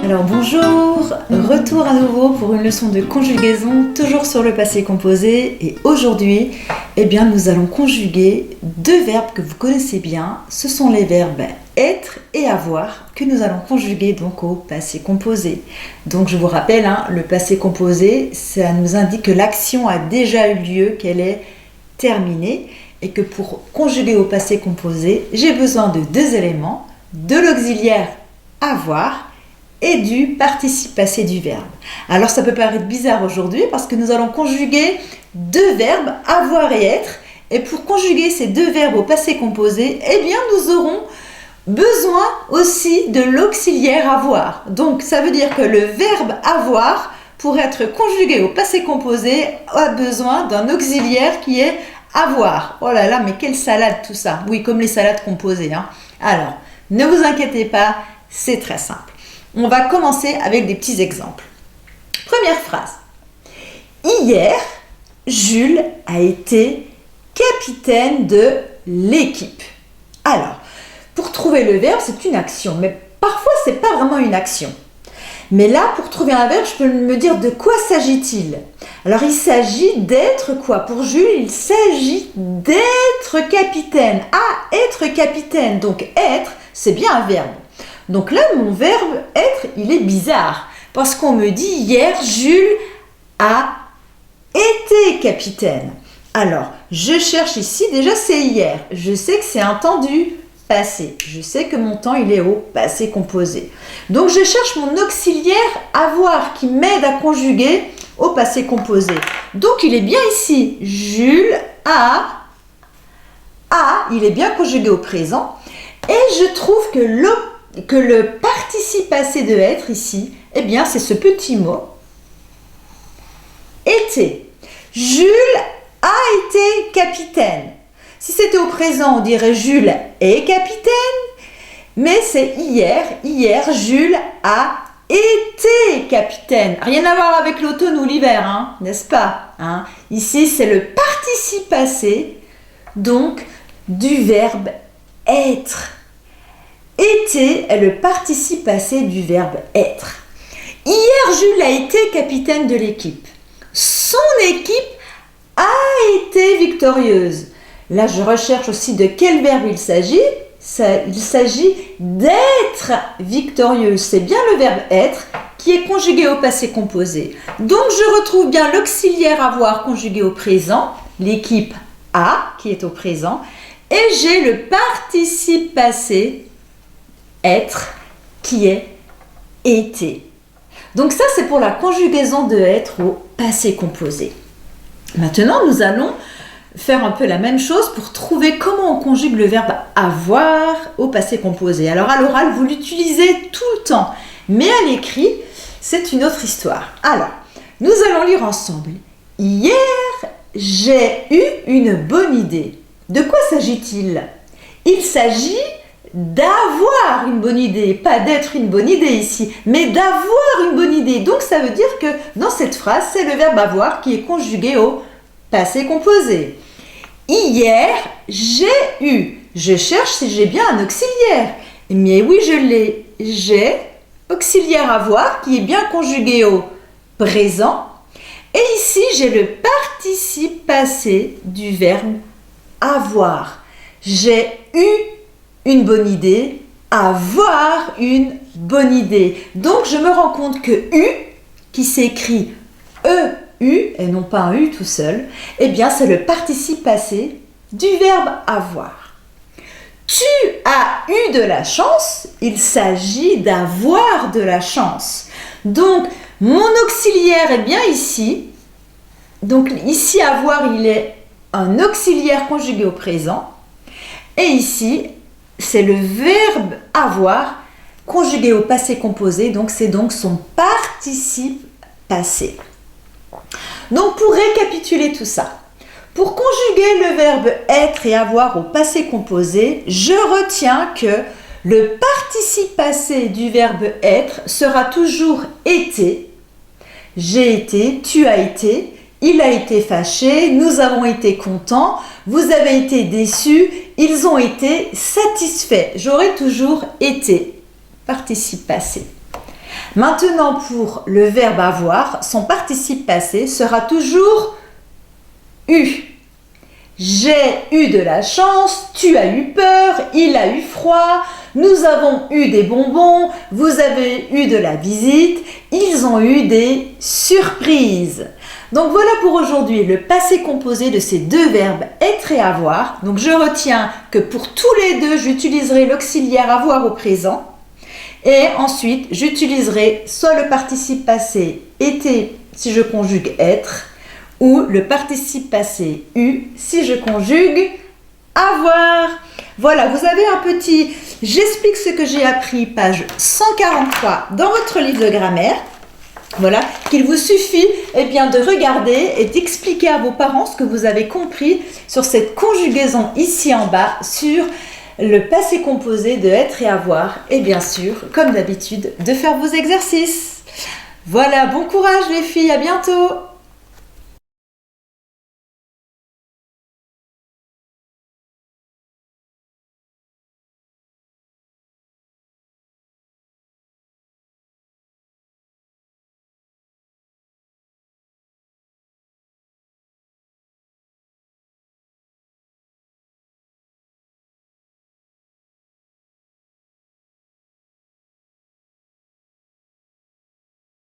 Alors bonjour, retour à nouveau pour une leçon de conjugaison, toujours sur le passé composé. Et aujourd'hui, nous allons conjuguer deux verbes que vous connaissez bien. Ce sont les verbes être et avoir que nous allons conjuguer donc au passé composé. Donc je vous rappelle, le passé composé, ça nous indique que l'action a déjà eu lieu, qu'elle est terminée. Et que pour conjuguer au passé composé, j'ai besoin de deux éléments, de l'auxiliaire avoir et du participe passé du verbe. Alors ça peut paraître bizarre aujourd'hui parce que nous allons conjuguer deux verbes, avoir et être. Et pour conjuguer ces deux verbes au passé composé, nous aurons besoin aussi de l'auxiliaire avoir. Donc ça veut dire que le verbe avoir, pour être conjugué au passé composé, a besoin d'un auxiliaire qui est avoir. Oh là là, mais quelle salade tout ça. Oui, comme les salades composées. Alors, ne vous inquiétez pas, c'est très simple. On va commencer avec des petits exemples. Première phrase. Hier, Jules a été capitaine de l'équipe. Alors, pour trouver le verbe, c'est une action, mais parfois, ce n'est pas vraiment une action. Mais là, pour trouver un verbe, je peux me dire de quoi s'agit-il? Alors, il s'agit d'être quoi? Pour Jules, il s'agit d'être capitaine. Ah, être capitaine. Donc, être, c'est bien un verbe. Donc là, mon verbe être, il est bizarre. Parce qu'on me dit hier, Jules a été capitaine. Alors, je cherche ici, déjà c'est hier. Je sais que c'est un temps du passé. Je sais que mon temps, il est au passé composé. Donc, je cherche mon auxiliaire avoir qui m'aide à conjuguer au passé composé. Donc, il est bien ici. Jules a, il est bien conjugué au présent. Et je trouve que le participe passé de être ici, c'est ce petit mot. Était. Jules a été capitaine. Si c'était au présent, on dirait Jules est capitaine, mais c'est hier. Hier, Jules a été capitaine. Rien à voir avec l'automne ou l'hiver, n'est-ce pas? Ici, c'est le participe passé, donc, du verbe être. Été est le participe passé du verbe être. Hier, Jules a été capitaine de l'équipe. Son équipe a été victorieuse. Là, je recherche aussi de quel verbe il s'agit. Il s'agit d'être victorieuse. C'est bien le verbe être qui est conjugué au passé composé. Donc, je retrouve bien l'auxiliaire avoir conjugué au présent, l'équipe a qui est au présent, et j'ai le participe passé être qui est été. Donc ça, c'est pour la conjugaison de être au passé composé. Maintenant, nous allons faire un peu la même chose pour trouver comment on conjugue le verbe avoir au passé composé. Alors à l'oral, vous l'utilisez tout le temps, mais à l'écrit, c'est une autre histoire. Alors, nous allons lire ensemble. Hier, j'ai eu une bonne idée. De quoi s'agit-il? Il s'agit d'avoir une bonne idée, pas d'être une bonne idée ici, mais d'avoir une bonne idée. Donc ça veut dire que dans cette phrase, c'est le verbe avoir qui est conjugué au passé composé. Hier, j'ai eu. Je cherche si j'ai bien un auxiliaire. Mais oui, je l'ai. J'ai auxiliaire avoir qui est bien conjugué au présent. Et ici, j'ai le participe passé du verbe avoir. J'ai eu une bonne idée, avoir une bonne idée. Donc, je me rends compte que U, qui s'écrit E-U, et non pas un U tout seul, c'est le participe passé du verbe avoir. Tu as eu de la chance, il s'agit d'avoir de la chance. Donc, mon auxiliaire est bien ici. Donc, ici, avoir, il est un auxiliaire conjugué au présent. Et ici, c'est le verbe avoir conjugué au passé composé, donc c'est donc son participe passé. Donc pour récapituler tout ça, pour conjuguer le verbe être et avoir au passé composé, je retiens que le participe passé du verbe être sera toujours été. J'ai été, tu as été, il a été fâché, nous avons été contents, vous avez été déçus, ils ont été satisfaits. J'aurai toujours été, participe passé. Maintenant, pour le verbe avoir, son participe passé sera toujours eu. J'ai eu de la chance, tu as eu peur, il a eu froid, nous avons eu des bonbons, vous avez eu de la visite, ils ont eu des surprises. Donc voilà pour aujourd'hui le passé composé de ces deux verbes être et avoir. Donc je retiens que pour tous les deux, j'utiliserai l'auxiliaire avoir au présent. Et ensuite, j'utiliserai soit le participe passé été si je conjugue être, ou le participe passé eu si je conjugue avoir. Voilà, vous avez un petit « J'explique ce que j'ai appris » page 143 dans votre livre de grammaire. Voilà, qu'il vous suffit de regarder et d'expliquer à vos parents ce que vous avez compris sur cette conjugaison ici en bas sur le passé composé de être et avoir. Et bien sûr, comme d'habitude, de faire vos exercices. Voilà, bon courage les filles, à bientôt!